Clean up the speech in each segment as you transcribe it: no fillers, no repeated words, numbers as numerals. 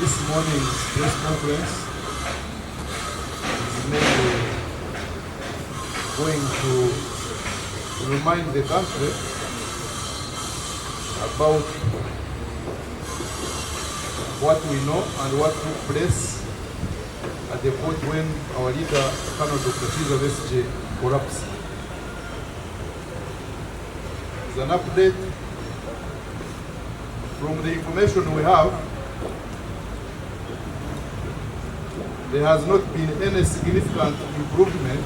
This morning's press conference is mainly going to remind the country about what we know and what took place at the point when our leader, Dr. Kizza Besigye, collapsed. It's an update from the information we have. There has not been any significant improvement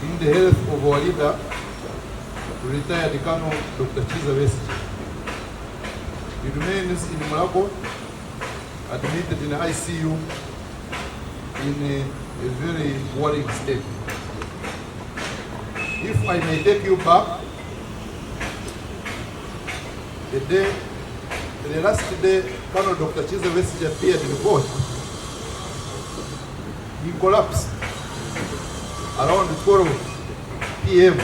in the health of our leader, retired Colonel Dr. Kizza Besigye. He remains in Mulago, admitted in ICU in a very worrying state. If I may take you back, the last day Colonel Dr. Kizza Besigye appeared in court, he collapsed around 12 p.m.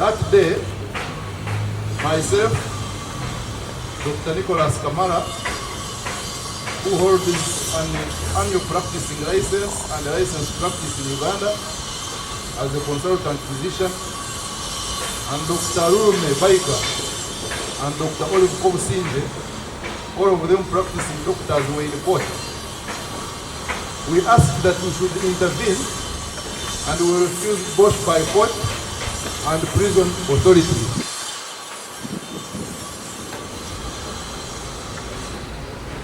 That day, myself, Dr. Nicholas Kamara, who holds an annual practicing license and a license practice in Uganda as a consultant physician, and Dr. Rume Baika and Dr. Olive Kobusinje, all of them practicing doctors, were in court. We asked that we should intervene, and we were refused both by court and prison authorities.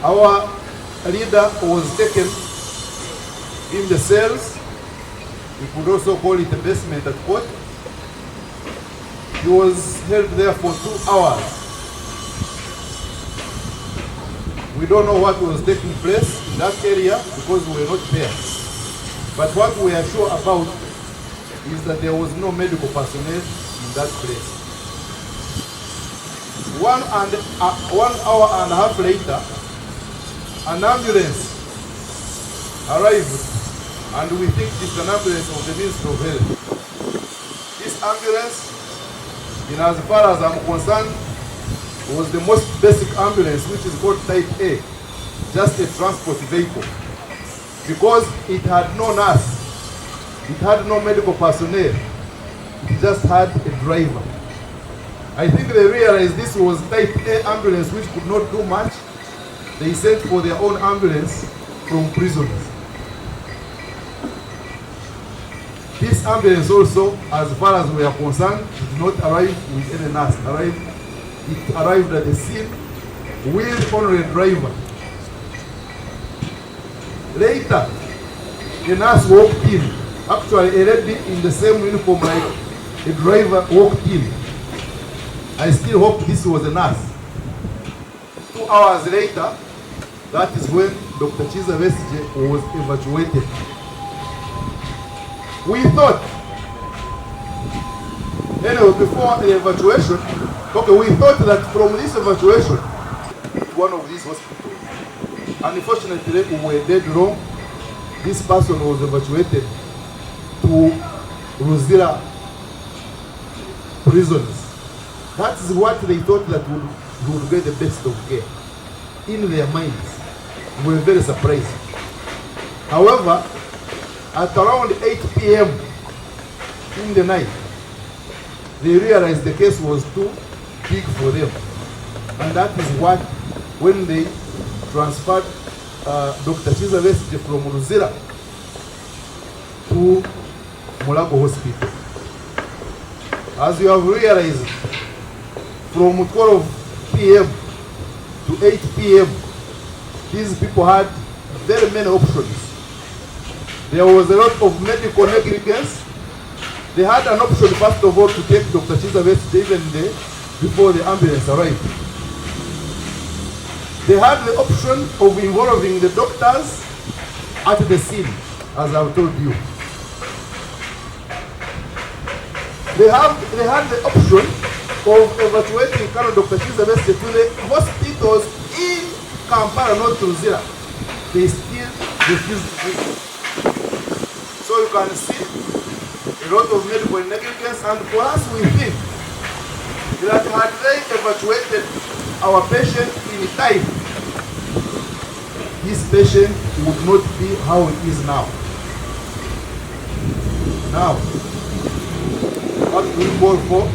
Our leader was taken in the cells. We could also call it a basement at court. He was held there for 2 hours. We don't know what was taking place in that area because we were not there. But what we are sure about is that there was no medical personnel in that place. 1 hour and a half later, an ambulance arrived, and we think it's an ambulance of the Ministry of Health. This ambulance, in as far as I'm concerned, was the most basic ambulance, which is called Type A, just a transport vehicle, because it had no nurse, it had no medical personnel, it just had a driver. I think they realized this was Type A ambulance, which could not do much. They sent for their own ambulance from prisons. This ambulance also, as far as we are concerned, did not arrive with any nurse. It arrived at the scene with only a driver. Later, the nurse walked in. Actually, a lady in the same uniform like a driver walked in. I still hope this was a nurse. 2 hours later, that is when Dr. Kizza Besigye was evacuated. We thought, anyway, before the evacuation, we thought that from this evacuation, one of these hospitals, unfortunately, we were dead wrong. This person was evacuated to Ruzira prisons. That is what they thought that would get the best of care. In their minds, we were very surprised. However, at around 8 p.m. in the night, they realized the case was too big for them. And that is what, when they transferred Dr. Kizza Besigye from Ruzira to Mulago Hospital. As you have realized, from 12 p.m. to 8 p.m., these people had very many options. There was a lot of medical negligence. They had an option, first of all, to take Dr. Kizza Besigye even before the ambulance arrived. They had the option of involving the doctors at the scene, as I've told you. They had the option of evacuating Colonel Dr. Kizza Besigye to the hospitals in Kampala, not Ruzira. They still refused to do it. So you can see a lot of medical negligence, and for us we think that had they evacuated our patient in time, this patient would not be how it is now. Now, what we call for?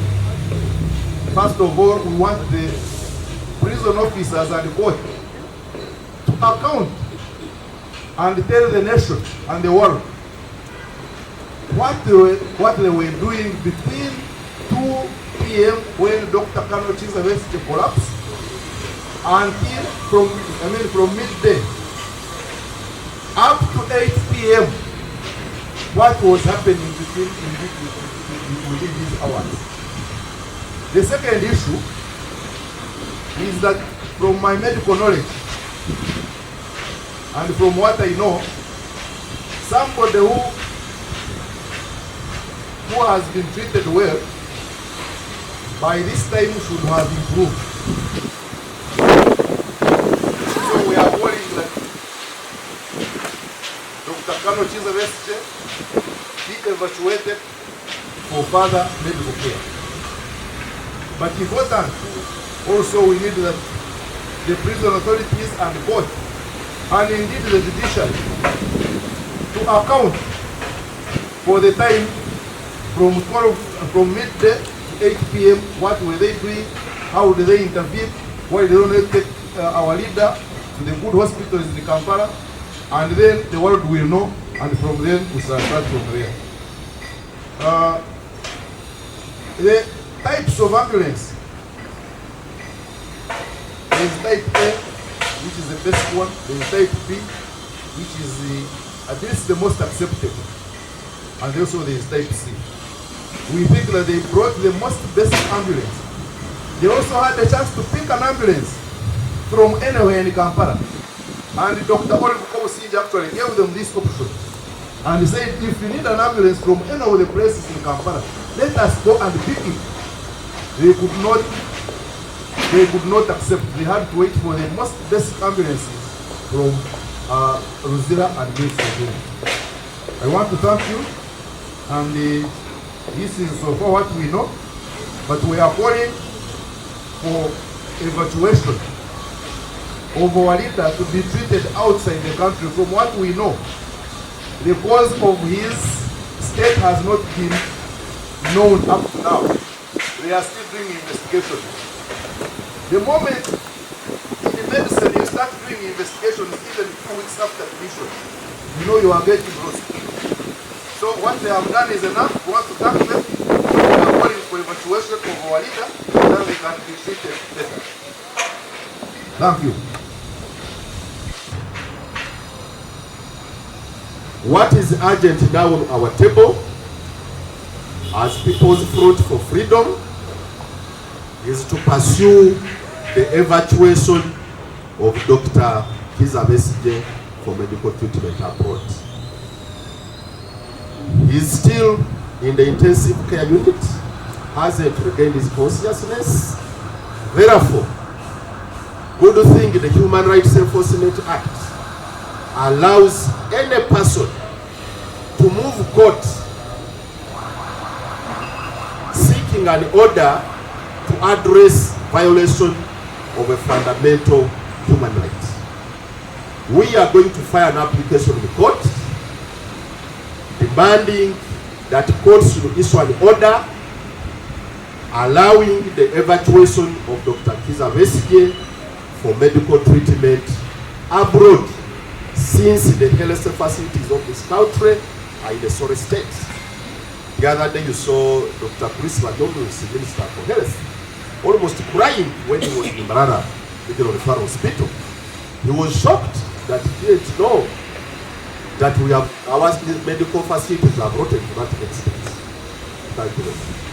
First of all, we want the prison officers and the court to account and tell the nation and the world what they were doing between 2 p.m. when Dr. Kamara Nicholas collapsed until from midday up to 8 p.m. what was happening within these hours. The second issue is that from my medical knowledge and from what I know, somebody who has been treated well by this time should have improved. So we are worried that Dr. Kamara Nicholas Besigye be evacuated for further medical care. But important also we need that the prison authorities and the court and indeed the judiciary to account for the time from midday to 8 p.m. What were they doing? How did they intervene? Why they don't take our leader to the good hospitals in Kampala? And then the world will know, and from then we shall start from there. The types of ambulance. There is type A, which is the best one. There is type B, which is at least the most acceptable. And also there is type C. We think that they brought the most basic ambulance. They also had the chance to pick an ambulance from anywhere in Kampala. And Dr. Oliver Kowsinji actually gave them this option. And he said, if you need an ambulance from any of the places in Kampala, let us go and pick it. They could not accept. They had to wait for the most basic ambulances from Ruzira and Milford. I want to thank you. And this is so far what we know. But we are calling for evacuation of our leader to be treated outside the country. From what we know, the cause of his state has not been known up to now. They are still doing investigation. The moment in the medicine you start doing investigations even 2 weeks after admission, you know you are getting lost. So what they have done is enough. We want to thank them. We are calling for evacuation of our leader so that they can be treated better. Thank you. What is urgent now on our table as people's front for freedom is to pursue the evacuation of Dr. Kizza Besigye for medical treatment abroad. He is still in the intensive care unit, hasn't regained his consciousness. Therefore, good thing the Human Rights Enforcement Act allows any person to move court seeking an order to address violation of a fundamental human right. We are going to file an application in court demanding that courts should issue an order allowing the evacuation of Dr. Kizza Besigye for medical treatment abroad, since the health facilities of this country are in a sorry state. The other day you saw Dr. Chris Madondo, the Minister for Health, almost crying when he was in Mulago Hospital. He was shocked that he didn't know that we have our medical facilities are brought to that extent. Thank you.